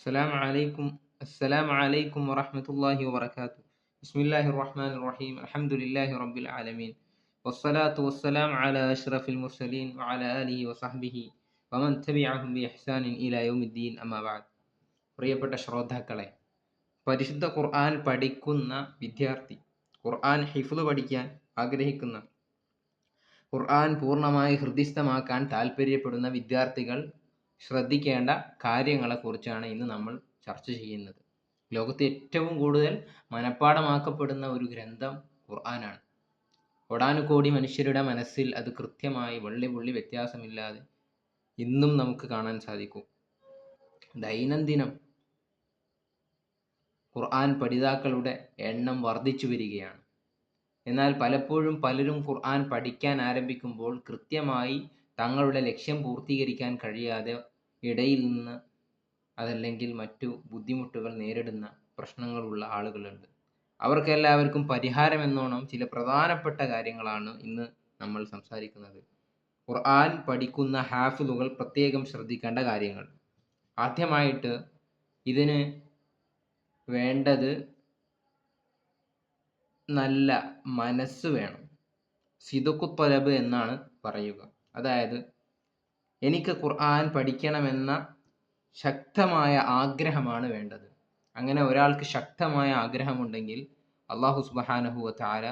السلام عليكم السلام عليكم ورحمة الله وبركاته. بسم الله الرحمن الرحيم. الحمد لله رب العالمين والصلاة والسلام على أشرف المرسلين وعلى آله وصحبه ومن تبعهم بإحسان إلى يوم الدين أما بعد. പ്രിയപ്പെട്ട ശ്രോതാക്കളെ, പരിശുദ്ധ ഖുർആൻ പഠിക്കുന്ന വിദ്യാർത്ഥി, ഖുർആൻ ഹിഫ്ള് പഠിക്കാൻ ആഗ്രഹിക്കുന്ന, ഖുർആൻ പൂർണ്ണമായി ഹൃദിസ്ഥമാക്കാൻ താല്പര്യപ്പെടുന്ന വിദ്യാർത്ഥികൾ ശ്രദ്ധിക്കേണ്ട കാര്യങ്ങളെക്കുറിച്ചാണ് ഇന്ന് നമ്മൾ ചർച്ച ചെയ്യുന്നത്. ലോകത്ത് ഏറ്റവും കൂടുതൽ മനഃപ്പാഠമാക്കപ്പെടുന്ന ഒരു ഗ്രന്ഥം ഖുർആനാണ്. കോടാനുകോടി മനുഷ്യരുടെ മനസ്സിൽ അത് കൃത്യമായി വള്ളി വ്യത്യാസമില്ലാതെ ഇന്നും നമുക്ക് കാണാൻ സാധിക്കും. ദൈനംദിനം ഖുർആൻ പഠിതാക്കളുടെ എണ്ണം വർദ്ധിച്ചു വരികയാണ്. എന്നാൽ പലപ്പോഴും പലരും ഖുർആൻ പഠിക്കാൻ ആരംഭിക്കുമ്പോൾ കൃത്യമായി തങ്ങളുടെ ലക്ഷ്യം പൂർത്തീകരിക്കാൻ കഴിയാതെ ഇടയിൽ നിന്ന് അതല്ലെങ്കിൽ മറ്റു ബുദ്ധിമുട്ടുകൾ നേരിടുന്ന പ്രശ്നങ്ങളുള്ള ആളുകളുണ്ട്. അവർക്കെല്ലാവർക്കും പരിഹാരമെന്നോണം ചില പ്രധാനപ്പെട്ട കാര്യങ്ങളാണ് ഇന്ന് നമ്മൾ സംസാരിക്കുന്നത്. ഖുർആൻ പഠിക്കുന്ന ഹാഫിളുകൾ പ്രത്യേകം ശ്രദ്ധിക്കേണ്ട കാര്യങ്ങൾ. ആദ്യമായിട്ട് ഇതിന് വേണ്ടത് നല്ല മനസ്സ് വേണം. സിദുഖു ത്വലബ് എന്നാണ് പറയുക. അതായത് എനിക്ക് ഖുർആൻ പഠിക്കണമെന്ന ശക്തമായ ആഗ്രഹമാണ് വേണ്ടത്. അങ്ങനെ ഒരാൾക്ക് ശക്തമായ ആഗ്രഹമുണ്ടെങ്കിൽ അല്ലാഹു സുബ്ഹാനഹു വ തആല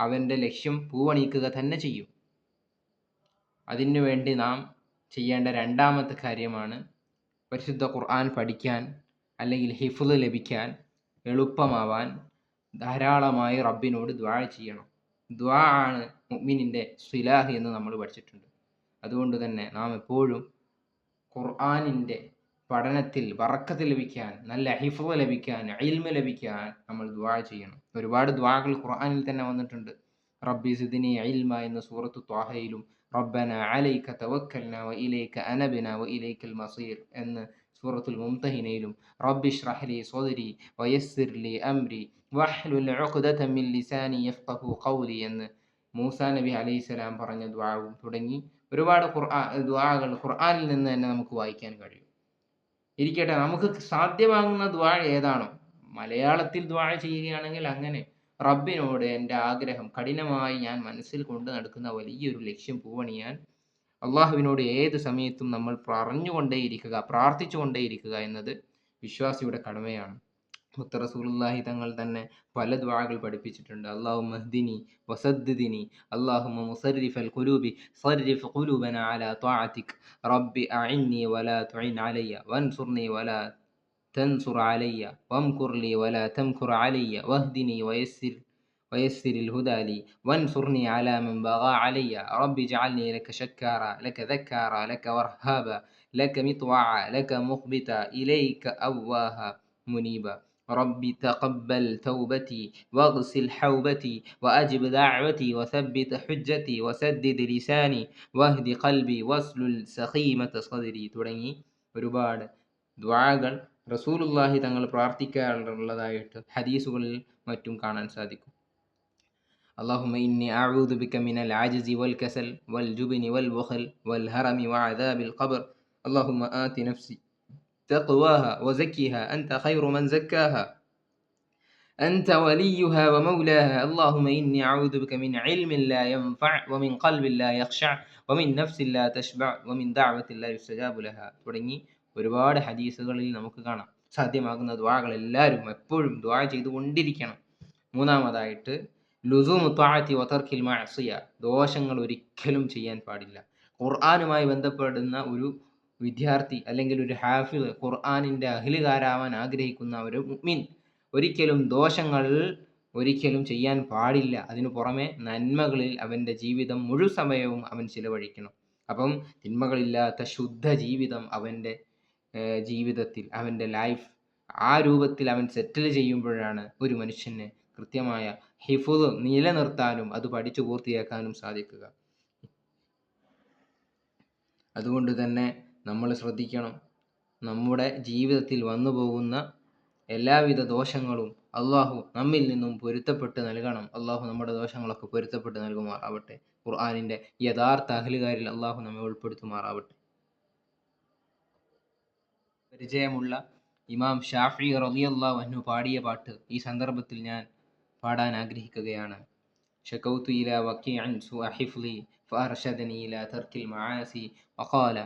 അവൻ്റെ ലക്ഷ്യം പൂവണിക്കുക തന്നെ ചെയ്യും. അതിനു വേണ്ടി നാം ചെയ്യേണ്ട രണ്ടാമത്തെ കാര്യമാണ് പരിശുദ്ധ ഖുർആൻ പഠിക്കാൻ അല്ലെങ്കിൽ ഹിഫ്ള് ലഭിക്കാൻ എളുപ്പമാവാൻ ധാരാളമായി റബ്ബിനോട് ദുആ ചെയ്യണം. ദുആ ആണ് മുഅ്മിനിൻ്റെ സിലാഹ് എന്ന് നമ്മൾ പഠിച്ചിട്ടുണ്ട്. അതുകൊണ്ട് തന്നെ നാം എപ്പോഴും ഖുർആനിൻ്റെ പഠനത്തിൽ ബറക്കത്ത് ലഭിക്കാൻ, നല്ല ഹിഫ്ള് ലഭിക്കാൻ, ഇൽമ് ലഭിക്കാൻ നമ്മൾ ദുആ ചെയ്യണം. ഒരുപാട് ദുആകൾ ഖുർആനിൽ തന്നെ വന്നിട്ടുണ്ട്. റബ്ബി സിദ്നി ഇൽമ എന്ന സൂറത്തു ത്വാഹയിലും റബ്ബന അലൈക തവക്കൽന വ ഇലൈക അനബ്ന വ ഇലൈക്കൽ മസീർ എന്ന് സൂറത്തുൽ മുംതഹിനയിലും റബ്ബി ഇശ്റഹ് ലി സ്വദ്രി വയസ്സിർ ലി അംരി വഹ്ലുൽ ഉഖ്ദത മിൻ ലിസാനി യഫ്ഖഹു ഖൗലി എന്ന് മൂസാ നബി അലൈഹിസ്സലാം പറഞ്ഞ ദുആവും തുടങ്ങി ഒരുപാട് ദുആകൾ ഖുർആനിൽ നിന്ന് തന്നെ നമുക്ക് വായിക്കാൻ കഴിയും. ഇരിക്കട്ടെ, നമുക്ക് സാധ്യമാകുന്ന ദുആ ഏതാണോ, മലയാളത്തിൽ ദുആ ചെയ്യുകയാണെങ്കിൽ അങ്ങനെ റബ്ബിനോട് എൻ്റെ ആഗ്രഹം കഠിനമായി ഞാൻ മനസ്സിൽ കൊണ്ട് നടക്കുന്ന വലിയൊരു ലക്ഷ്യം പൂവണിയാൻ അള്ളാഹുവിനോട് ഏത് സമയത്തും നമ്മൾ പറഞ്ഞുകൊണ്ടേയിരിക്കുക, പ്രാർത്ഥിച്ചുകൊണ്ടേയിരിക്കുക എന്നത് വിശ്വാസിയുടെ കടമയാണ്. മുത്ത റസൂലുള്ളാഹി തങ്ങൾ തന്നെ പല ദുആകൾ പഠിപ്പിച്ചിട്ടുണ്ട്. അല്ലാഹുമ്മ ഹ്ദിനി വസദ്ദിദ്നി അല്ലാഹുമ്മ മുസർരിഫൽ ഖുലൂബി സർരിഫ് ഖുലൂബന അലാ ത്വാഅതിക് റബ്ബി അഇന്നി വലാ തുഇൻ അലയ്യ വൻസുർനി വലാ തൻസുർ അലയ്യ വംകുർ ലി വലാ തംകുർ അലയ്യ വഹ്ദിനി വയസ്സിരിൽ ഹുദാ ലി വൻസുർനി അലാ മൻ ബഗാ അലയ്യ റബ്ബി ജഅൽനി ലക ശക്കാറാ ലക ദക്കാറാ ലക വർഹാബ ലക മിത്വഅ ലക മുഖ്ബിത ഇലൈക അവ്വാഹ മുനീബ ربي تقبل توبتي واغسل حوبتي وأجب دعوتي وثبت حجتي وسدد لساني واهد قلبي واسلل سخيمة صدري തുടങ്ങി ഒരുപാട് ദുആകൾ റസൂലുള്ളാഹി തങ്ങൾ പ്രാർത്ഥിക്കാറുള്ളതായിട്ട് ഹദീസുകളിൽ മറ്റും കാണാൻ സാധിക്കും. اللهم إني أعوذ بك من العجز والكسل والجبن والبخل والهرم وعذاب القبر اللهم آت نفسي تقواها وزكها أنت خير من زكاها أنت وليها ومولاها اللهم إني أعوذ بك من علم لا ينفع ومن قلب لا يخشع ومن نفس لا تشبع ومن دعوة لا يستجاب لها തുടങ്ങി ഒരുപാട് ഹദീസുകളിൽ നമുക്ക് കാണാം. സാധ്യമാകുന്ന ദുആകൾ എല്ലാവരും എപ്പോഴും ദുആ ചെയ്തുകൊണ്ടിരിക്കണം. മൂന്നാമതായിട്ട് ലുസൂമു ത്വാഅതി വതർക്കിൽ മഅസിയ, ദോഷങ്ങൾ ഒരിക്കലും ചെയ്യാൻ പാടില്ല. ഖുർആനുമായി ബന്ധപ്പെടുന്ന ഒരു വിദ്യാർത്ഥി അല്ലെങ്കിൽ ഒരു ഹാഫിള്, ഖുർആനിൻ്റെ അഹ്ലുകാരാവാൻ ആഗ്രഹിക്കുന്ന ഒരു മുഅ്മിൻ ഒരിക്കലും ദോഷങ്ങൾ ഒരിക്കലും ചെയ്യാൻ പാടില്ല. അതിനു പുറമെ നന്മകളിൽ അവൻ്റെ ജീവിതം മുഴുസമയവും അവൻ ചിലവഴിക്കണം. അപ്പം തിന്മകളില്ലാത്ത ശുദ്ധ ജീവിതം അവൻ്റെ ജീവിതത്തിൽ, അവൻ്റെ ലൈഫ് ആ രൂപത്തിൽ അവൻ സെറ്റിൽ ചെയ്യുമ്പോഴാണ് ഒരു മനുഷ്യന് കൃത്യമായ ഹിഫ്ള് നിലനിർത്താനും അത് പഠിച്ചു പൂർത്തിയാക്കാനും സാധിക്കുക. അതുകൊണ്ട് തന്നെ നമ്മൾ ശ്രദ്ധിക്കണം. നമ്മുടെ ജീവിതത്തിൽ വന്നു പോകുന്ന എല്ലാവിധ ദോഷങ്ങളും അള്ളാഹു നമ്മിൽ നിന്നും പൊരുത്തപ്പെട്ട് നൽകണം. അള്ളാഹു നമ്മുടെ ദോഷങ്ങളൊക്കെ പൊരുത്തപ്പെട്ട് നൽകുമാറാവട്ടെ. ഖുർആനിൻ്റെ യഥാർത്ഥ അഹ്ലുകാരിൽ അള്ളാഹു നമ്മെ ഉൾപ്പെടുത്തുമാറാവട്ടെ. പരിചയമുള്ള ഇമാം ഷാഫി റളിയല്ലാഹു അൻഹു പാടിയ പാട്ട് ഈ സന്ദർഭത്തിൽ ഞാൻ പാടാൻ ആഗ്രഹിക്കുകയാണ്. ഷകൗതു ഇലാ വക്കീഅൻ സുഅ ഹിഫ്ളി ഫഅർശദനി ഇലാ തർക്കിൽ മആസി വഖാല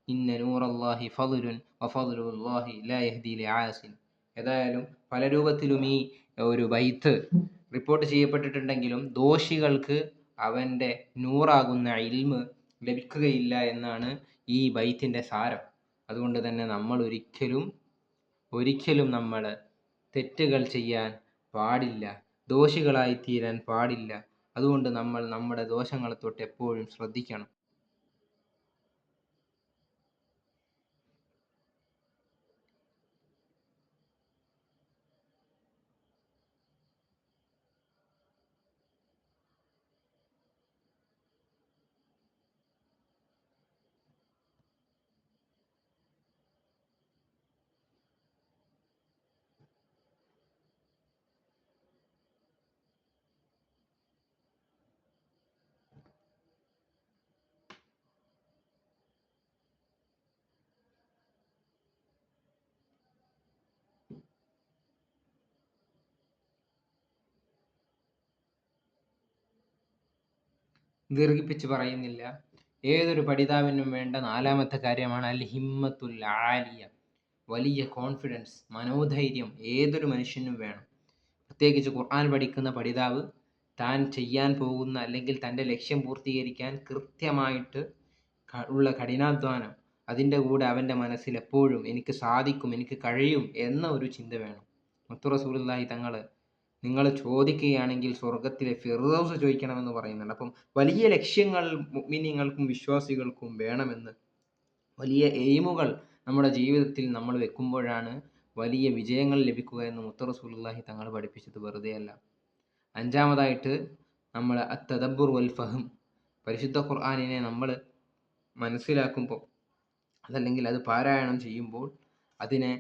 ഇന്ന നൂറല്ലാഹി ഫളലുൻ വഫളലുല്ലാഹി ലാ യഹ്ദി ലിആസിൻ. ഏതായാലും പല രൂപത്തിലും ഈ ഒരു ബൈത്ത് റിപ്പോർട്ട് ചെയ്യപ്പെട്ടിട്ടുണ്ടെങ്കിലും ദോഷികൾക്ക് അവൻ്റെ നൂറാകുന്ന ഇൽമ് ലഭിക്കുകയില്ല എന്നാണ് ഈ ബൈത്തിൻ്റെ സാരം. അതുകൊണ്ട് തന്നെ നമ്മൾ ഒരിക്കലും നമ്മൾ തെറ്റുകൾ ചെയ്യാൻ പാടില്ല, ദോഷികളായി തീരാൻ പാടില്ല. അതുകൊണ്ട് നമ്മൾ നമ്മുടെ ദോഷങ്ങളെ തൊട്ട് എപ്പോഴും ശ്രദ്ധിക്കണം. ദീർഘിപ്പിച്ച് പറയുന്നില്ല. ഏതൊരു പഠിതാവിനും വേണ്ട 4ാമത്തെ കാര്യമാണ് അൽ ഹിമ്മത്തുൽ ആലിയ. വലിയ കോൺഫിഡൻസ്, മനോധൈര്യം ഏതൊരു മനുഷ്യനും വേണം. പ്രത്യേകിച്ച് ഖുർആൻ പഠിക്കുന്ന പഠിതാവ് താൻ ചെയ്യാൻ പോകുന്ന അല്ലെങ്കിൽ തൻ്റെ ലക്ഷ്യം പൂർത്തീകരിക്കാൻ കൃത്യമായിട്ട് ഉള്ള കഠിനാധ്വാനം, അതിൻ്റെ കൂടെ അവൻ്റെ മനസ്സിൽ എപ്പോഴും എനിക്ക് സാധിക്കും, എനിക്ക് കഴിയും എന്ന ഒരു ചിന്ത വേണം. മുത്തു റസൂലുള്ളാഹി തങ്ങൾ നിങ്ങൾ ചോദിക്കുകയാണെങ്കിൽ സ്വർഗത്തിലെ ഫിർദൗസ് ചോദിക്കണമെന്ന് പറയുന്നുണ്ട്. അപ്പം വലിയ ലക്ഷ്യങ്ങൾ മുഅ്മിനീങ്ങൾക്കും വിശ്വാസികൾക്കും വേണമെന്ന്, വലിയ എയിമുകൾ നമ്മുടെ ജീവിതത്തിൽ നമ്മൾ വെക്കുമ്പോഴാണ് വലിയ വിജയങ്ങൾ ലഭിക്കുക എന്ന് മുത്തു റസൂലുള്ളാഹി തങ്ങൾ പഠിപ്പിച്ചത് വെറുതെയല്ല. 5ാമതായിട്ട് നമ്മൾ അത്തദബ്ബുർ വൽ ഫഹം, പരിശുദ്ധ ഖുർആനിനെ നമ്മൾ മനസ്സിലാക്കുമ്പോൾ അതല്ലെങ്കിൽ അത് പാരായണം ചെയ്യുമ്പോൾ അതിനെ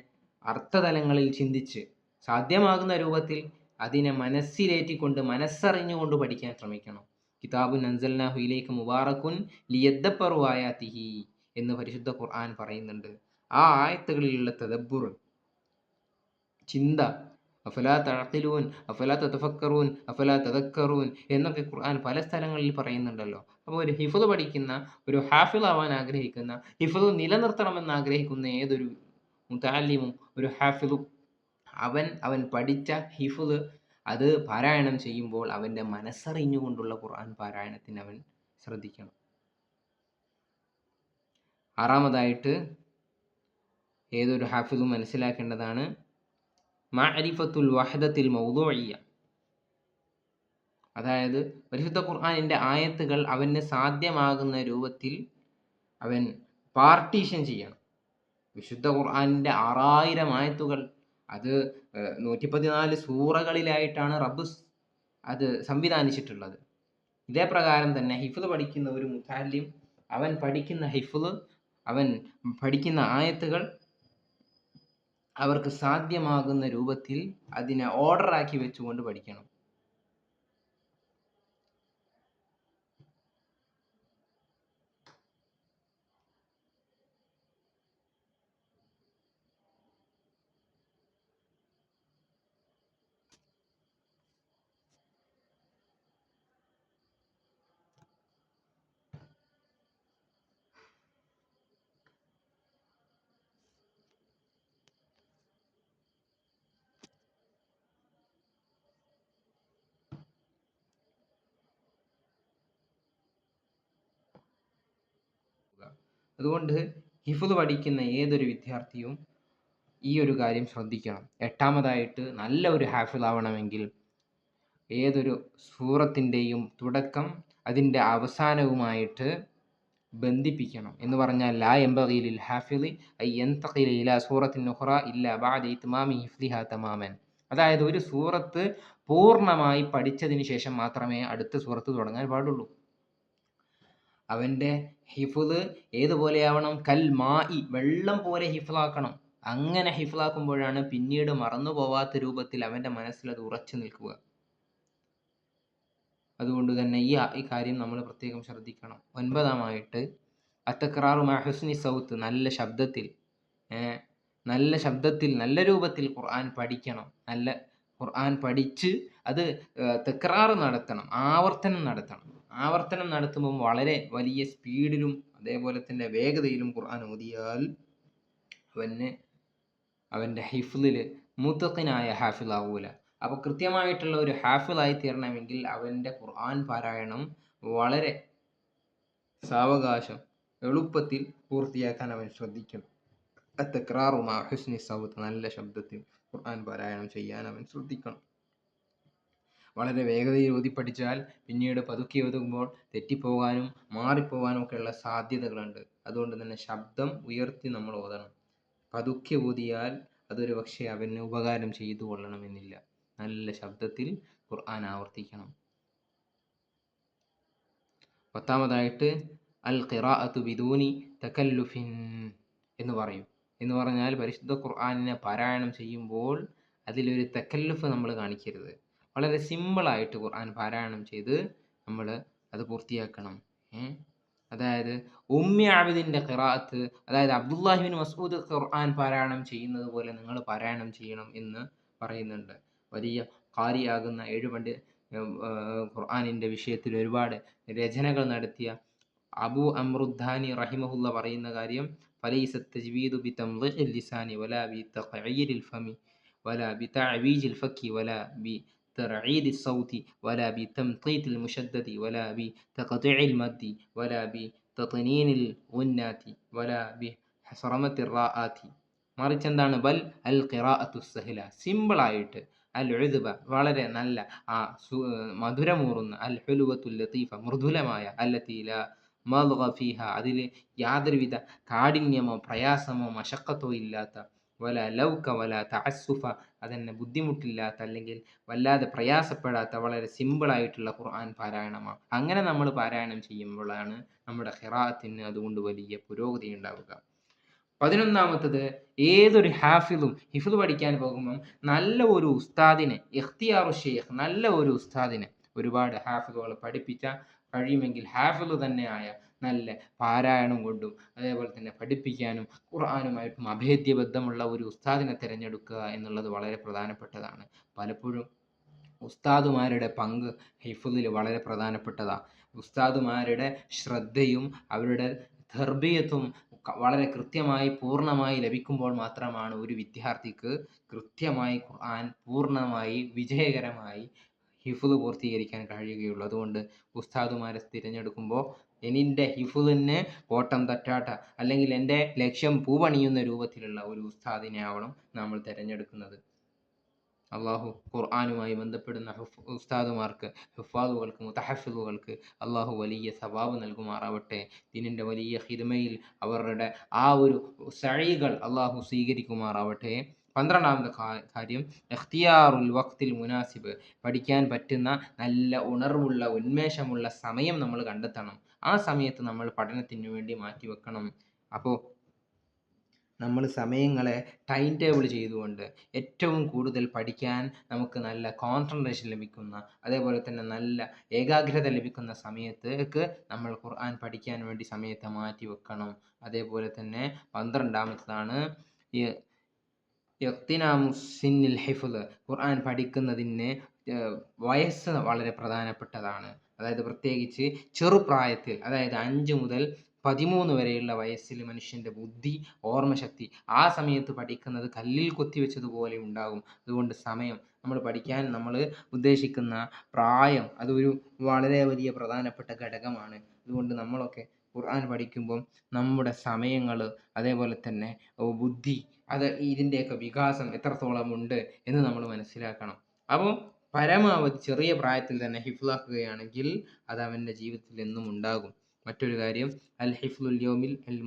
അർത്ഥതലങ്ങളിൽ ചിന്തിച്ച് സാധ്യമാകുന്ന രൂപത്തിൽ അതിനെ മനസ്സിലേറ്റിക്കൊണ്ട് മനസ്സറിഞ്ഞുകൊണ്ട് പഠിക്കാൻ ശ്രമിക്കണം. കിതാബുൻ അൻസൽനാഹു ഇലൈക മുബാറകുൻ ലിയദ്ദബ്ബറു ആയാതിഹി എന്ന് പരിശുദ്ധ ഖുർആൻ പറയുന്നുണ്ട്. ആ ആയത്തുകളിലുള്ള തദബ്ബുർ, ചിന്ത, അഫലാ തഅഖിലൂൻ, അഫലാ തതഫക്കറൂൻ, അഫലാ തദക്കറൂൻ എന്നൊക്കെ ഖുർആൻ പല സ്ഥലങ്ങളിൽ പറയുന്നുണ്ടല്ലോ. അപ്പോൾ ഒരു ഹിഫ്ള് പഠിക്കുന്ന, ഒരു ഹാഫിള് ആവാൻ ആഗ്രഹിക്കുന്ന, ഹിഫ്ള് നിലനിർത്തണമെന്ന് ആഗ്രഹിക്കുന്ന ഏതൊരു മുതഅല്ലിമും ഒരു ഹാഫിളും അവൻ പഠിച്ച ഹിഫ്ള് അത് പാരായണം ചെയ്യുമ്പോൾ അവൻ്റെ മനസ്സറിഞ്ഞുകൊണ്ടുള്ള ഖുർആൻ പാരായണത്തിന് അവൻ ശ്രദ്ധിക്കണം. 6ാമതായിട്ട് ഏതൊരു ഹാഫിളും മനസ്സിലാക്കേണ്ടതാണ് മഅരിഫത്തുൽ വഹദത്തിൽ മൗദൂഇയ്യ. അതായത് പരിശുദ്ധ ഖുർആനിൻ്റെ ആയത്തുകൾ അവന് സാധ്യമാകുന്ന രൂപത്തിൽ അവൻ പാർട്ടീഷൻ ചെയ്യണം. വിശുദ്ധ ഖുർആനിൻ്റെ 6000 ആയത്തുകൾ അത് 114 സൂറകളിലായിട്ടാണ് റബ്ബ് അത് സംവിധാനിച്ചിട്ടുള്ളത്. ഇതേ പ്രകാരം തന്നെ ഹിഫ്ള് പഠിക്കുന്ന ഒരു മുതഅല്ലിം അവൻ പഠിക്കുന്ന ഹിഫ്ള്, അവൻ പഠിക്കുന്ന ആയത്തുകൾ അവർക്ക് സാധ്യമാകുന്ന രൂപത്തിൽ അതിനെ ഓർഡറാക്കി വെച്ചുകൊണ്ട് പഠിക്കണം. അതുകൊണ്ട് ഹിഫ്ള് പഠിക്കുന്ന ഏതൊരു വിദ്യാർത്ഥിയും ഈ ഒരു കാര്യം ശ്രദ്ധിക്കണം. 8ാമതായിട്ട് നല്ല ഒരു ഹാഫിളാവണമെങ്കിൽ ഏതൊരു സൂറത്തിൻ്റെയും തുടക്കം അതിൻ്റെ അവസാനവുമായിട്ട് ബന്ധിപ്പിക്കണം. എന്ന് പറഞ്ഞാൽ ലാ യംബഗി ലിൽ ഹാഫിളി അൻ യൻതഖില ഇലാ സൂറത്തിൻ ഉഖ്റ ഇല്ലാ ബഅദ ഇത്മാമി ഹിഫ്ളിഹാ തമാമൻ. അതായത് ഒരു സൂറത്ത് പൂർണ്ണമായി പഠിച്ചതിന് ശേഷം മാത്രമേ അടുത്ത സൂറത്ത് തുടങ്ങാൻ പാടുള്ളൂ. അവൻ്റെ ഹിഫ്ള് ഏതുപോലെയാവണം? കൽ മായി, വെള്ളം പോലെ ഹിഫ്ളാക്കണം. അങ്ങനെ ഹിഫ്ളാക്കുമ്പോഴാണ് പിന്നീട് മറന്നു പോവാത്ത രൂപത്തിൽ അവൻ്റെ മനസ്സിൽ അത് ഉറച്ചു നിൽക്കുക. അതുകൊണ്ട് തന്നെ ഈ കാര്യം നമ്മൾ പ്രത്യേകം ശ്രദ്ധിക്കണം. 9ാമായിട്ട് അത്തക്റാറു മഅ ഹുസ്നി സൗത്ത്, നല്ല ശബ്ദത്തിൽ നല്ല ശബ്ദത്തിൽ നല്ല രൂപത്തിൽ ഖുർആൻ പഠിക്കണം. നല്ല ഖുർആൻ പഠിച്ച് അത് തക്റാറ് നടത്തണം, ആവർത്തനം നടത്തണം. ആവർത്തനം നടത്തുമ്പോൾ വളരെ വലിയ സ്പീഡിലും അതേപോലെ തന്നെ വേഗതയിലും ഖുർആൻ ഓതിയാൽ അവൻ്റെ ഹിഫ്ളിൽ മുത്തഖിനായ ഹാഫിളാവൂല. അപ്പോൾ കൃത്യമായിട്ടുള്ള ഒരു ഹാഫിളായി തീരണമെങ്കിൽ അവൻ്റെ ഖുർആൻ പാരായണം വളരെ സാവകാശം എളുപ്പത്തിൽ പൂർത്തിയാക്കാൻ അവൻ ശ്രദ്ധിക്കണം. അത്തക്റാറു മാ ഹുസ്നി സൗത്ത്, നല്ല ശബ്ദത്തിൽ ഖുർആൻ പാരായണം ചെയ്യാൻ അവൻ ശ്രദ്ധിക്കണം. വളരെ വേഗതയിൽ ഓതി പഠിച്ചാൽ പിന്നീട് പതുക്കെ ഒതുങ്ങുമ്പോൾ തെറ്റിപ്പോകാനും മാറിപ്പോകാനും ഒക്കെയുള്ള സാധ്യതകളുണ്ട്. അതുകൊണ്ട് തന്നെ ശബ്ദം ഉയർത്തി നമ്മൾ ഓതണം. പതുക്കെ ഓതിയാൽ അതൊരു പക്ഷേ അവന് ഉപകാരം ചെയ്തു കൊള്ളണമെന്നില്ല. നല്ല ശബ്ദത്തിൽ ഖുർആൻ ആവർത്തിക്കണം. 10ാമതായിട്ട് അൽ ഖിറാഅത്തു ബിദൂനി തകല്ലുഫിൻ എന്ന് പറയും. എന്ന് പറഞ്ഞാൽ പരിശുദ്ധ ഖുർആനിനെ പാരായണം ചെയ്യുമ്പോൾ അതിലൊരു തകല്ലുഫ് നമ്മൾ കാണിക്കരുത്. വളരെ സിമ്പിളായിട്ട് ഖുർആൻ പാരായണം ചെയ്ത് നമ്മൾ അത് പൂർത്തിയാക്കണം. അതായത് ഉമ്മി ആബിദിൻ്റെ ഖിറാഅത്ത്, അതായത് അബ്ദുല്ലാഹി ബിൻ മസ്ഊദ് ഖുർആൻ പാരായണം ചെയ്യുന്നത് പോലെ നിങ്ങൾ പാരായണം ചെയ്യണം എന്ന് പറയുന്നുണ്ട്. വലിയ ഖാരിയാകുന്ന 7 ഖുർആനിൻ്റെ വിഷയത്തിൽ ഒരുപാട് രചനകൾ നടത്തിയ അബൂ അമ്രുദ്ദാനി റഹിമഹുല്ല പറയുന്ന കാര്യം, ഫലൈസ തജ്വീദു ബിതംളീഇൽ ലിസാനി വലാ ബിതഖഈരിൽ ഫമി വലാ ബിതഅവീജിൽ ഫക്കി വലാ بترعيد الصوت ولا بتمطيط المشدد ولا بتقطيع المد ولا بتطنين الغنات ولا بحصرمة الراءات. മറിച്ച് എന്താണ്? ബൽ അൽ ഖിറാഅത്തു സഹ്ല, സിമ്പിളായിട്ട്, അൽ ഉദ്ബ വളരെ നല്ല, മധുരമൂറുന്ന, അൽ ഹുലുവത്തുൽ ലതീഫ മൃദുലമായ, അല്ലത്തി ലാ മദ്ഗ ഫീഹ അതിൽ യാതൊരുവിധ കാഠിന്യമോ പ്രയാസമോ മശക്കത്തോ ഇല്ലാത്ത, വല ലൗക വല തഅസ്സുഫ അതെന്നെ ബുദ്ധിമുട്ടില്ലാത്ത അല്ലെങ്കിൽ വല്ലാതെ പ്രയാസപ്പെടാത്ത വളരെ സിമ്പിളായിട്ടുള്ള ഖുർആൻ പാരായണമാണ്. അങ്ങനെ നമ്മൾ പാരായണം ചെയ്യുമ്പോഴാണ് നമ്മുടെ ഖിറാഅത്തിന് അതുകൊണ്ട് വലിയ പുരോഗതി ഉണ്ടാവുക. 11ാമത്തത്, ഏതൊരു ഹാഫിളും ഹിഫ്ള് പഠിക്കാൻ പോകുമ്പം നല്ല ഒരു ഉസ്താദിനെ, ഇഖ്തിയാറു ഷെയ്ഖ്, നല്ല ഒരു ഉസ്താദിനെ, ഒരുപാട് ഹാഫിളുകൾ പഠിപ്പിച്ച കഴിയുമെങ്കിൽ ഹാഫിള് തന്നെയായ നല്ല പാരായണം കൊണ്ടും അതേപോലെ തന്നെ പഠിപ്പിക്കാനും ഖുർആനുമായിട്ടും അഭേദ്യബദ്ധമുള്ള ഒരു ഉസ്താദിനെ തിരഞ്ഞെടുക്കുക എന്നുള്ളത് വളരെ പ്രധാനപ്പെട്ടതാണ്. പലപ്പോഴും ഉസ്താദുമാരുടെ പങ്ക് ഹിഫ്ളിൽ വളരെ പ്രധാനപ്പെട്ടതാണ്. ഉസ്താദുമാരുടെ ശ്രദ്ധയും അവരുടെ തർബിയത്തും വളരെ കൃത്യമായി പൂർണ്ണമായി ലഭിക്കുമ്പോൾ മാത്രമാണ് ഒരു വിദ്യാർത്ഥിക്ക് കൃത്യമായി ഖുർആൻ പൂർണ്ണമായി വിജയകരമായി ഹിഫ്ള് പൂർത്തീകരിക്കാൻ കഴിയുകയുള്ളൂ. അതുകൊണ്ട് ഉസ്താദുമാരെ തിരഞ്ഞെടുക്കുമ്പോൾ എൻ്റെ ഹിഫ്ളിന് കോട്ടം തട്ടാത്ത അല്ലെങ്കിൽ എൻ്റെ ലക്ഷ്യം പൂവണിയുന്ന രൂപത്തിലുള്ള ഒരു ഉസ്താദിനെ ആവണം നമ്മൾ തിരഞ്ഞെടുക്കുന്നത്. അള്ളാഹു ഖുർആനുമായി ബന്ധപ്പെടുന്ന ഉസ്താദുമാർക്ക്, ഹുഫാദുകൾക്ക്, മുതഹഫിളുകൾക്ക് അള്ളാഹു വലിയ സവാബ് നൽകുമാറാവട്ടെ. ദീനിൻ്റെ വലിയ ഖിദ്മയിൽ അവരുടെ ആ ഒരു സഈകൾ അള്ളാഹു സ്വീകരിക്കുമാറാവട്ടെ. 12ാമത്തെ കാര്യം, ഇഖ്തിയാറുൽ വഖ്തിൽ മുനാസിബ്, പഠിക്കാൻ പറ്റുന്ന നല്ല ഉണർവുള്ള ഉന്മേഷമുള്ള സമയം നമ്മൾ കണ്ടെത്തണം. ആ സമയത്ത് നമ്മൾ പഠനത്തിന് വേണ്ടി മാറ്റിവെക്കണം. അപ്പോൾ നമ്മൾ സമയങ്ങളെ ടൈം ടേബിൾ ചെയ്തുകൊണ്ട് ഏറ്റവും കൂടുതൽ പഠിക്കാൻ നമുക്ക് നല്ല കോൺസെൻട്രേഷൻ ലഭിക്കുന്ന, അതേപോലെ തന്നെ നല്ല ഏകാഗ്രത ലഭിക്കുന്ന സമയത്തേക്ക് നമ്മൾ ഖുർആൻ പഠിക്കാൻ വേണ്ടി സമയത്തെ മാറ്റി വെക്കണം. അതേപോലെ തന്നെ 12ാമത്തതാണ് ഇഖ്തിനാമു സിന്നിൽ ഹിഫ്ള്, ഖുർആൻ പഠിക്കുന്നതിന് വയസ്സ് വളരെ പ്രധാനപ്പെട്ടതാണ്. അതായത് പ്രത്യേകിച്ച് ചെറുപ്രായത്തിൽ, അതായത് 5 മുതൽ 13 വരെയുള്ള വയസ്സിൽ മനുഷ്യൻ്റെ ബുദ്ധി, ഓർമ്മശക്തി ആ സമയത്ത് പഠിക്കുന്നത് കല്ലിൽ കൊത്തിവെച്ചതുപോലെ ഉണ്ടാകും. അതുകൊണ്ട് സമയം, നമ്മൾ പഠിക്കാൻ നമ്മൾ ഉദ്ദേശിക്കുന്ന പ്രായം അതൊരു വളരെ വലിയ പ്രധാനപ്പെട്ട ഘടകമാണ്. അതുകൊണ്ട് നമ്മളൊക്കെ ഖുർആൻ പഠിക്കുമ്പം നമ്മുടെ സമയങ്ങൾ, അതേപോലെ തന്നെ ബുദ്ധി, അത് ഇതിൻ്റെയൊക്കെ വികാസം എത്രത്തോളം ഉണ്ട് എന്ന് നമ്മൾ മനസ്സിലാക്കണം. അപ്പോൾ പരമാവധി ചെറിയ പ്രായത്തിൽ തന്നെ ഹിഫ്ളാക്കുകയാണെങ്കിൽ അത് അവൻ്റെ ജീവിതത്തിൽ എന്നും ഉണ്ടാകും. മറ്റൊരു കാര്യം, അൽ ഹിഫ്ളുൽ യൗമിൽ അൽ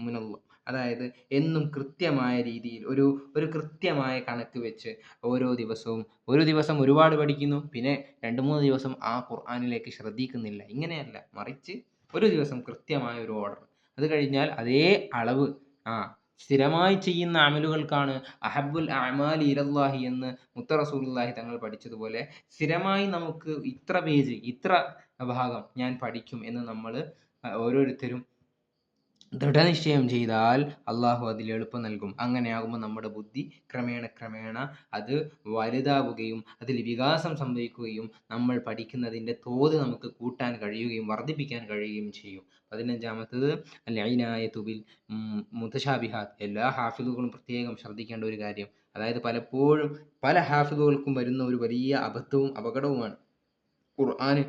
മുനവ്വം, അതായത് എന്നും കൃത്യമായ രീതിയിൽ ഒരു കൃത്യമായ കണക്ക് വെച്ച് ഓരോ ദിവസവും, ഒരു ദിവസം ഒരുപാട് പഠിക്കുന്നു, പിന്നെ 2-3 ദിവസം ആ ഖുർആനിലേക്ക് ശ്രദ്ധിക്കുന്നില്ല, ഇങ്ങനെയല്ല. മറിച്ച് ഒരു ദിവസം കൃത്യമായ ഒരു ഓർഡർ, അത് കഴിഞ്ഞാൽ അതേ അളവ് സ്ഥിരമായി ചെയ്യുന്ന അമലുകൾക്കാണ് അഹബ്ബുൽ അഅമാലി ഇലല്ലാഹി എന്ന് മുത്ത റസൂലുള്ളാഹി തങ്ങൾ പഠിച്ചതുപോലെ സ്ഥിരമായി നമുക്ക് ഇത്ര പേജ്, ഇത്ര ഭാഗം ഞാൻ പഠിക്കും എന്ന് നമ്മൾ ഓരോരുത്തരും ദൃഢനിശ്ചയം ചെയ്താൽ അള്ളാഹു അതിൽ എളുപ്പം നൽകും. അങ്ങനെയാകുമ്പോൾ നമ്മുടെ ബുദ്ധി ക്രമേണ അത് വലുതാവുകയും അതിൽ വികാസം സംഭവിക്കുകയും നമ്മൾ പഠിക്കുന്നതിൻ്റെ തോത് നമുക്ക് കൂട്ടാൻ കഴിയുകയും വർദ്ധിപ്പിക്കാൻ കഴിയുകയും ചെയ്യും. 15-ാമത്തത് അൽ-ഇനായത്തു ബിൽ മുതശാബിഹാത്ത്. എല്ലാ ഹാഫിളുകളും പ്രത്യേകം ശ്രദ്ധിക്കേണ്ട ഒരു കാര്യം, അതായത് പലപ്പോഴും പല ഹാഫിളുകൾക്കും വരുന്ന ഒരു വലിയ അബദ്ധവും അപകടവുമാണ് ഖുർആന്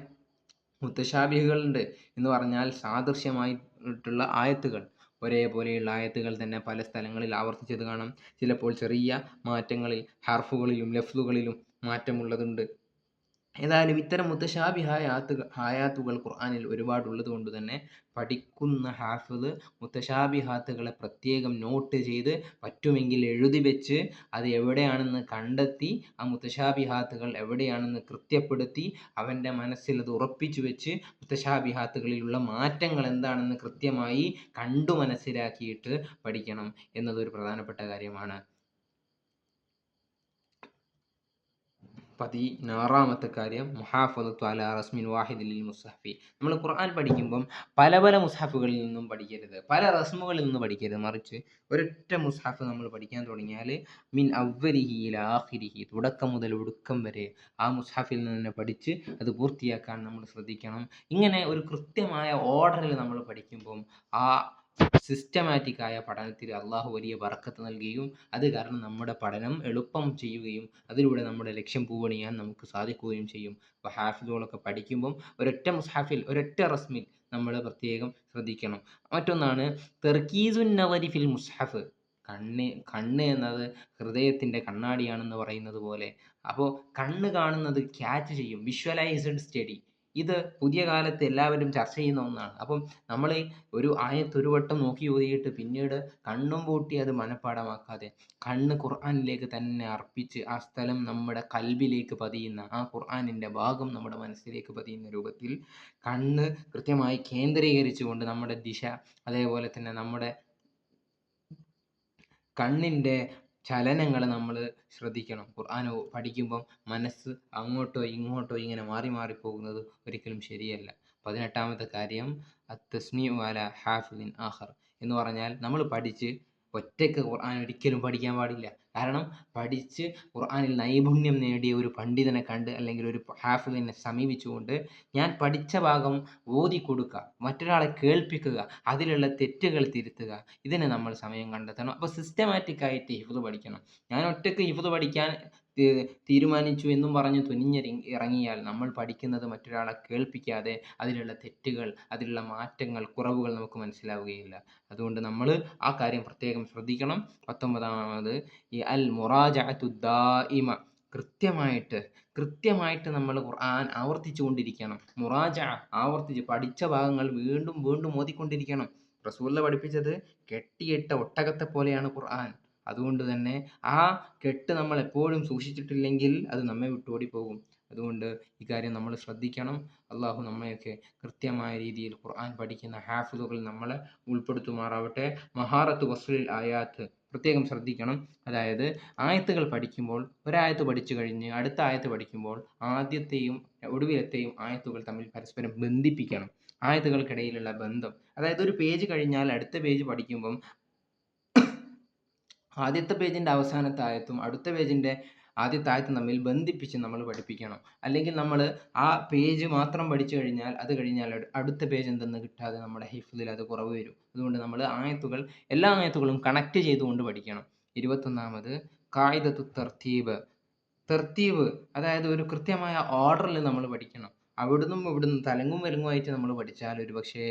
മുത്തശാബിഹുകളുണ്ട് എന്ന് പറഞ്ഞാൽ സാദൃശ്യമായിട്ടുള്ള ആയത്തുകൾ, ഒരേപോലെയുള്ള ആയത്തുകൾ തന്നെ പല സ്ഥലങ്ങളിൽ ആവർത്തിച്ചത് കാണാം. ചിലപ്പോൾ ചെറിയ മാറ്റങ്ങളിൽ ഹർഫുകളിലും ലഫ്ലുകളിലും മാറ്റമുള്ളതുണ്ട്. ഏതായാലും ഇത്തരം മുത്തശാബിഹായ ആയാത്തുകൾ ഖുർആനിൽ ഒരുപാടുള്ളത് കൊണ്ട് തന്നെ പഠിക്കുന്ന ഹാഫിള് മുത്തശാബിഹാത്തുകളെ പ്രത്യേകം നോട്ട് ചെയ്ത് പറ്റുമെങ്കിൽ എഴുതി വെച്ച് അത് എവിടെയാണെന്ന് കണ്ടെത്തി ആ മുത്തശാബിഹാത്തുകൾ എവിടെയാണെന്ന് കൃത്യപ്പെടുത്തി അവൻ്റെ മനസ്സിൽ അത് ഉറപ്പിച്ചു വെച്ച് മുത്തശാബിഹാത്തുകളിലുള്ള മാറ്റങ്ങൾ എന്താണെന്ന് കൃത്യമായി കണ്ടു മനസ്സിലാക്കിയിട്ട് പഠിക്കണം എന്നതൊരു പ്രധാനപ്പെട്ട കാര്യമാണ്. 16-ാമത്തെ കാര്യം മുഹാഫദത്തു അലാ റസ്മിൻ വാഹിദിൻ ലിൽ മുസ്ഹഫി. നമ്മൾ ഖുർആൻ പഠിക്കുമ്പം പല മുസ്ഹഫുകളിൽ നിന്നും പഠിക്കരുത്, പല റസ്മുകളിൽ നിന്നും പഠിക്കരുത്. മറിച്ച് ഒരൊറ്റ മുസ്ഹഫ് നമ്മൾ പഠിക്കാൻ തുടങ്ങിയാൽ മിൻ അവ്വലിഹി ഇലാ ആഖിരിഹി, തുടക്കം മുതൽ ഒടുക്കം വരെ ആ മുസ്ഹഫിൽ നിന്ന് തന്നെ പഠിച്ച് അത് പൂർത്തിയാക്കാൻ നമ്മൾ ശ്രദ്ധിക്കണം. ഇങ്ങനെ ഒരു കൃത്യമായ ഓർഡറിൽ നമ്മൾ പഠിക്കുമ്പം ആ സിസ്റ്റമാറ്റിക്കായ പഠനത്തിൽ അള്ളാഹു വലിയ ബർക്കത്ത് നൽകുകയും അത് കാരണം നമ്മുടെ പഠനം എളുപ്പം ചെയ്യുകയും അതിലൂടെ നമ്മുടെ ലക്ഷ്യം പൂവണിയാൻ നമുക്ക് സാധിക്കുകയും ചെയ്യും. അപ്പോൾ ഹാഫിളുകളൊക്കെ പഠിക്കുമ്പം ഒരൊറ്റ മുസ്ഹഫിൽ ഒരൊറ്റ റസ്മിൽ നമ്മൾ പ്രത്യേകം ശ്രദ്ധിക്കണം. മറ്റൊന്നാണ് തർക്കീസുൻ നദരി ഫിൽ മുസ്ഹഫ്. കണ്ണ് എന്നത് ഹൃദയത്തിൻ്റെ കണ്ണാടിയാണെന്ന് പറയുന്നത് പോലെ, അപ്പോൾ കണ്ണ് കാണുന്നത് ക്യാച്ച് ചെയ്യും. വിഷ്വലൈസ്ഡ് സ്റ്റഡി, ഇത് പുതിയ കാലത്ത് എല്ലാവരും ചർച്ച ചെയ്യുന്ന ഒന്നാണ്. അപ്പം നമ്മൾ ഒരു ആയത്ത് ഒരു വട്ടം നോക്കി ഓതിയിട്ട് പിന്നീട് കണ്ണും പൂട്ടി അത് മനഃപ്പാടമാക്കാതെ കണ്ണ് ഖുർആനിലേക്ക് തന്നെ അർപ്പിച്ച് ആ സ്ഥലം നമ്മുടെ കൽബിലേക്ക് പതിയുന്ന, ആ ഖുർആനിൻ്റെ ഭാഗം നമ്മുടെ മനസ്സിലേക്ക് പതിയുന്ന രൂപത്തിൽ കണ്ണ് കൃത്യമായി കേന്ദ്രീകരിച്ചുകൊണ്ട് നമ്മുടെ ദിശ, അതേപോലെ തന്നെ നമ്മുടെ കണ്ണിൻ്റെ ചലനങ്ങൾ നമ്മൾ ശ്രദ്ധിക്കണം. ഖുർആൻ പഠിക്കുമ്പം മനസ്സ് അങ്ങോട്ടോ ഇങ്ങോട്ടോ ഇങ്ങനെ മാറി പോകുന്നത് ഒരിക്കലും ശരിയല്ല. 18-ാമത്തെ കാര്യം അത്തസ്മീഉ അലാ ഹാഫിളിൻ ആഖർ എന്ന് പറഞ്ഞാൽ നമ്മൾ പഠിച്ച് ഒറ്റയ്ക്ക് ഖുർആൻ ഒരിക്കലും പഠിക്കാൻ പാടില്ല. കാരണം പഠിച്ച് ഖുർആനിൽ നൈപുണ്യം നേടിയ ഒരു പണ്ഡിതനെ കണ്ട് അല്ലെങ്കിൽ ഒരു ഹാഫിളിനെ സമീപിച്ചുകൊണ്ട് ഞാൻ പഠിച്ച ഭാഗം ഓതി കൊടുക്കുക, മറ്റൊരാളെ കേൾപ്പിക്കുക, അതിലുള്ള തെറ്റുകൾ തിരുത്തുക, ഇതിന് നമ്മൾ സമയം കണ്ടെത്തണം. അപ്പോൾ സിസ്റ്റമാറ്റിക്കായിട്ട് ഹിഫ്ള് പഠിക്കണം. ഞാൻ ഒറ്റയ്ക്ക് ഹിഫ്ള് പഠിക്കാൻ തീരുമാനിച്ചു എന്നും പറഞ്ഞ് ഇറങ്ങിയാൽ നമ്മൾ പഠിക്കുന്നത് മറ്റൊരാളെ കേൾപ്പിക്കാതെ അതിലുള്ള തെറ്റുകൾ, അതിലുള്ള മാറ്റങ്ങൾ, കുറവുകൾ നമുക്ക് മനസ്സിലാവുകയില്ല. അതുകൊണ്ട് നമ്മൾ ആ കാര്യം പ്രത്യേകം ശ്രദ്ധിക്കണം. 19-ാമത് ഈ അൽ മുറാജഅത്തു ദായിമ. കൃത്യമായിട്ട് നമ്മൾ ഖുർആൻ ആവർത്തിച്ചു കൊണ്ടിരിക്കണം. ആവർത്തിച്ച് പഠിച്ച ഭാഗങ്ങൾ വീണ്ടും ഓതിക്കൊണ്ടിരിക്കണം. റസൂലുള്ളാഹി പഠിപ്പിച്ചത് കെട്ടിയിട്ട ഒട്ടകത്തെ പോലെയാണ് ഖുർആൻ. അതുകൊണ്ട് തന്നെ ആ കെട്ട് നമ്മൾ എപ്പോഴും സൂക്ഷിച്ചിട്ടില്ലെങ്കിൽ അത് നമ്മെ വിട്ടോടി പോകും. അതുകൊണ്ട് ഈ കാര്യം നമ്മൾ ശ്രദ്ധിക്കണം. അള്ളാഹു നമ്മയൊക്കെ കൃത്യമായ രീതിയിൽ ഖുർആൻ പഠിക്കുന്ന ഹാഫിളുകൾ നമ്മളെ ഉൾപ്പെടുത്തുമാറാവട്ടെ. മഹാറത്ത് വസ്ലിൽ ആയാത്ത് പ്രത്യേകം ശ്രദ്ധിക്കണം. അതായത് ആയത്തുകൾ പഠിക്കുമ്പോൾ ഒരായത്ത് പഠിച്ചു കഴിഞ്ഞ് അടുത്ത ആയത്ത് പഠിക്കുമ്പോൾ ആദ്യത്തെയും ഒടുവിലത്തെയും ആയത്തുകൾ തമ്മിൽ പരസ്പരം ബന്ധിപ്പിക്കണം. ആയത്തുകൾക്കിടയിലുള്ള ബന്ധം, അതായത് ഒരു പേജ് കഴിഞ്ഞാൽ അടുത്ത പേജ് പഠിക്കുമ്പം ആദ്യത്തെ പേജിൻ്റെ അവസാനത്തെ ആയത്തും അടുത്ത പേജിൻ്റെ ആദ്യത്തെ ആയത്തും തമ്മിൽ ബന്ധിപ്പിച്ച് നമ്മൾ പഠിപ്പിക്കണം. അല്ലെങ്കിൽ നമ്മൾ ആ പേജ് മാത്രം പഠിച്ചു കഴിഞ്ഞാൽ അത് കഴിഞ്ഞാൽ അടുത്ത പേജ് എന്തെന്ന് കിട്ടാതെ നമ്മുടെ ഹിഫ്ളിൽ അത് കുറവ് വരും. അതുകൊണ്ട് നമ്മൾ എല്ലാ ആയത്തുകളും കണക്ട് ചെയ്തുകൊണ്ട് പഠിക്കണം. 21-ാമത് ഖായിദത്തു തർത്തീബ്, അതായത് ഒരു കൃത്യമായ ഓർഡറിൽ നമ്മൾ പഠിക്കണം. ഇവിടുന്നും തലങ്ങും വലങ്ങുമായിട്ട് നമ്മൾ പഠിച്ചാൽ ഒരു പക്ഷേ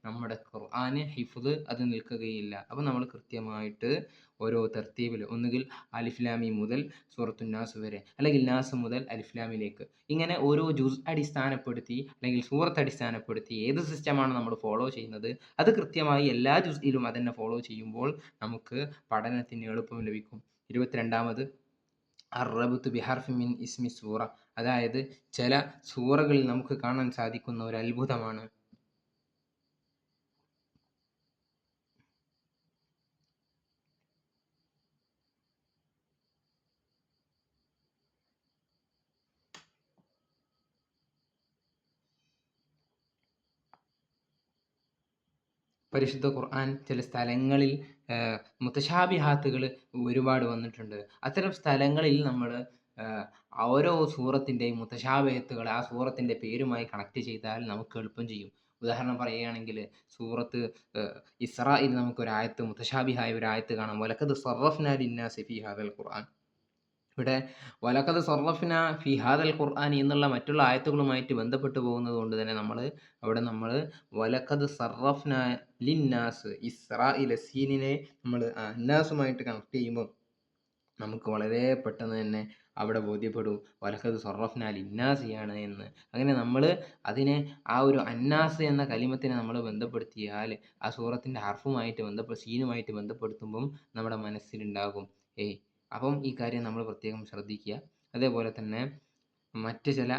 നമ്മുടെ ഖുർആന് ഹിഫ്ള് അത് നിൽക്കുകയില്ല. അപ്പോൾ നമ്മൾ കൃത്യമായിട്ട് ഓരോ തർത്തീബിൽ, ഒന്നുകിൽ അലിഫ്ലാമി മുതൽ സൂറത്തുൻ നാസ് വരെ, അല്ലെങ്കിൽ നാസ് മുതൽ അലിഫ്ലാമിലേക്ക്, ഇങ്ങനെ ഓരോ ജുസ് അടിസ്ഥാനപ്പെടുത്തി അല്ലെങ്കിൽ സൂറത്ത് അടിസ്ഥാനപ്പെടുത്തി ഏത് സിസ്റ്റമാണ് നമ്മൾ ഫോളോ ചെയ്യുന്നത് അത് കൃത്യമായി എല്ലാ ജുസിലും അതന്നെ ഫോളോ ചെയ്യുമ്പോൾ നമുക്ക് പഠനത്തിന് എളുപ്പം ലഭിക്കും. 22-ാമത് അർറബ്തു ബിഹർഫി മിൻ ഇസ്മി സൂറ, അതായത് ചില സൂറകളിൽ നമുക്ക് കാണാൻ സാധിക്കുന്ന ഒരു അത്ഭുതമാണ് പരിശുദ്ധ ഖുർആൻ ചില സ്ഥലങ്ങളിൽ മുത്തശാബിഹാത്തുകൾ ഒരുപാട് വന്നിട്ടുണ്ട്. അത്തരം സ്ഥലങ്ങളിൽ നമ്മൾ ഓരോ സൂറത്തിൻ്റെയും മുത്തശാബിഹത്തുകൾ ആ സൂറത്തിൻ്റെ പേരുമായി കണക്ട് ചെയ്താൽ നമുക്ക് എളുപ്പം ചെയ്യും. ഉദാഹരണം പറയുകയാണെങ്കിൽ സൂറത്ത് ഇസ്രായിൽ നമുക്കൊരായത്ത് മുത്തശാബിഹായ ഒരു ആയത്ത് കാണാം. വലഖദ് സറഫ്നാ ലിന്നാസി ഫീ ഹാദൽ ഖുർആൻ. ഇവിടെ വലഖദ് സറഫ്ന ഫി ഹാദൽ ഖുർആൻ എന്നുള്ള മറ്റുള്ള ആയത്തുകളുമായിട്ട് ബന്ധപ്പെട്ട് പോകുന്നത് കൊണ്ട് തന്നെ നമ്മൾ വലഖദ് സറഫ്ന ലിന്നാസ് ഇസ്രായിൽ സീനിനെ നമ്മൾ അന്നാസുമായിട്ട് കണക്ട് ചെയ്യുമ്പോൾ നമുക്ക് വളരെ പെട്ടെന്ന് തന്നെ അവിടെ ബോധ്യപ്പെടും വലഖദ് സറഫ്ന ലിന്നാസിയാണ് എന്ന്. അങ്ങനെ നമ്മൾ അതിനെ ആ ഒരു അന്നാസ് എന്ന കലിമത്തിനെ നമ്മൾ ബന്ധപ്പെടുത്തിയാൽ ആ സൂറത്തിൻ്റെ ഹർഫുമായിട്ട് സീനുമായിട്ട് ബന്ധപ്പെടുത്തുമ്പം നമ്മുടെ മനസ്സിലുണ്ടാകും അപ്പം ഈ കാര്യം നമ്മൾ പ്രത്യേകം ശ്രദ്ധിക്കുക. അതേപോലെ തന്നെ മറ്റ് ചില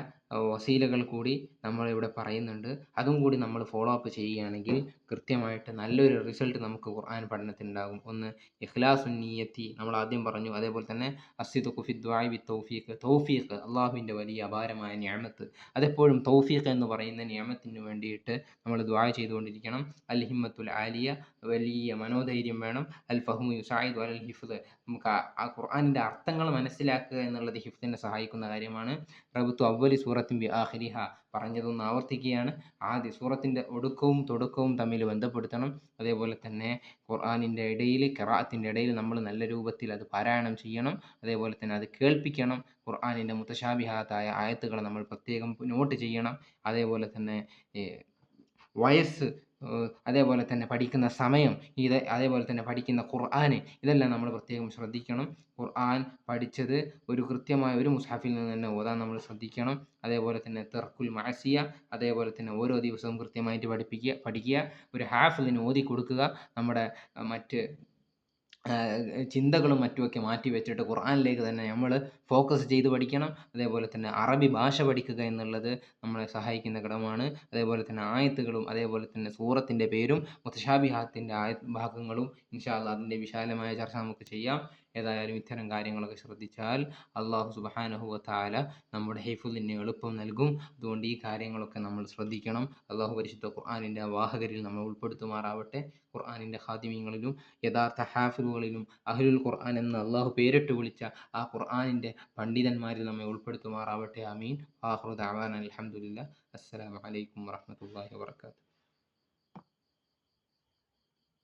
വസീലകൾ കൂടി നമ്മളിവിടെ പറയുന്നുണ്ട്. അതും കൂടി നമ്മൾ ഫോളോ അപ്പ് ചെയ്യുകയാണെങ്കിൽ കൃത്യമായിട്ട് നല്ലൊരു റിസൾട്ട് നമുക്ക് ഖുർആൻ പഠനത്തിനുണ്ടാകും. ഒന്ന് ഇഖ്ലാസുൻ നിയ്യത്തി നമ്മൾ ആദ്യം പറഞ്ഞു. അതേപോലെ തന്നെ അസ്സിദ്ഖു ഫി ദുആഇ ബി തൗഫീഖ് അള്ളാഹുവിൻ്റെ വലിയ അപാരമായ നിഅമത്ത്. അതെപ്പോഴും തൗഫീഖ് എന്ന് പറയുന്ന നിഅമത്തിന് വേണ്ടിയിട്ട് നമ്മൾ ദുആ ചെയ്തുകൊണ്ടിരിക്കണം. അൽ ഹിമ്മത്തുൽ ആലിയ, വലിയ മനോധൈര്യം വേണം. അൽ ഫഹ്മു യുസായിദു അലൽ ഹിഫ്ദ്, നമുക്ക് ആ ഖുർആനിൻ്റെ അർത്ഥങ്ങൾ മനസ്സിലാക്കുക എന്നുള്ളത് ഹിഫ്ദിനെ സഹായിക്കുന്ന കാര്യമാണ്. റബ്തു അവ്വലി സൂറത്തിൻ ബി ആഖിരിഹ, പറഞ്ഞതൊന്ന് ആവർത്തിക്കുകയാണ്. ആദ്യ സൂറത്തിൻ്റെ ഒടുക്കവും തുടക്കവും തമ്മിൽ ബന്ധപ്പെടുത്തണം. അതേപോലെ തന്നെ ഖുർആനിൻ്റെ ഇടയിൽ ഖിറാഅത്തിൻ്റെ ഇടയിൽ നമ്മൾ നല്ല രൂപത്തിൽ അത് പാരായണം ചെയ്യണം. അതേപോലെ തന്നെ അത് കേൾപ്പിക്കണം. ഖുർആനിൻ്റെ മുത്തശാബിഹാത്തായ ആയത്തുകൾ നമ്മൾ പ്രത്യേകം നോട്ട് ചെയ്യണം. അതേപോലെ തന്നെ വയസ്സ്, അതേപോലെ തന്നെ പഠിക്കുന്ന സമയം, അതേപോലെ തന്നെ പഠിക്കുന്ന ഖുർആൻ, ഇതെല്ലാം നമ്മൾ പ്രത്യേകം ശ്രദ്ധിക്കണം. ഖുർആൻ പഠിച്ചത് ഒരു കൃത്യമായ ഒരു മുസ്ഹഫിൽ നിന്ന് തന്നെ ഓതാൻ നമ്മൾ ശ്രദ്ധിക്കണം. അതേപോലെ തന്നെ തർക്കുൽ മഅസിയ, അതേപോലെ തന്നെ ഓരോ ദിവസവും കൃത്യമായിട്ട് പഠിക്കുക. ഒരു ഹാഫിളിന് ഓതി കൊടുക്കുക. നമ്മുടെ മറ്റ് ചിന്തകളും മറ്റുമൊക്കെ മാറ്റി വെച്ചിട്ട് ഖുർആനിലേക്ക് തന്നെ നമ്മൾ ഫോക്കസ് ചെയ്ത് പഠിക്കണം. അതേപോലെ തന്നെ അറബി ഭാഷ പഠിക്കുക എന്നുള്ളത് നമ്മളെ സഹായിക്കുന്ന ഘടകമാണ്. അതേപോലെ തന്നെ ആയത്തുകളും അതേപോലെ തന്നെ സൂറത്തിൻ്റെ പേരും മുത്തശാബിഹാത്തിൻ്റെ ഭാഗങ്ങളും ഇൻഷാ അല്ലാഹ് അതിൻ്റെ വിശാലമായ ചർച്ച നമുക്ക് ചെയ്യാം. ഏതായാലും ഇത്തരം കാര്യങ്ങളൊക്കെ ശ്രദ്ധിച്ചാൽ അള്ളാഹു സുബ്ഹാനഹു വ തആല നമ്മുടെ ഹിഫ്ളിന് എളുപ്പം നൽകും. അതുകൊണ്ട് ഈ കാര്യങ്ങളൊക്കെ നമ്മൾ ശ്രദ്ധിക്കണം. അള്ളാഹു പരിശുദ്ധ ഖുർആനിൻ്റെ വാഹകരിൽ നമ്മൾ ഉൾപ്പെടുത്തുമാറാവട്ടെ. ഖുർആനിൻ്റെ ഖാദിമീങ്ങളിലും യഥാർത്ഥ ഹാഫിളുകളിലും അഹ്ലുൽ ഖുർആൻ എന്ന് അള്ളാഹു പേരിട്ട് വിളിച്ച ആ ഖുർആനിൻ്റെ പണ്ഡിതന്മാരിൽ നമ്മെ ഉൾപ്പെടുത്തുമാറാവട്ടെ. ആമീൻ. ആഖിറു ദഅവാന അൽഹംദുലില്ലാഹ്. അസ്സലാമു അലൈക്കും വറഹ്മത്തുള്ളാഹി വബറകാതുഹു.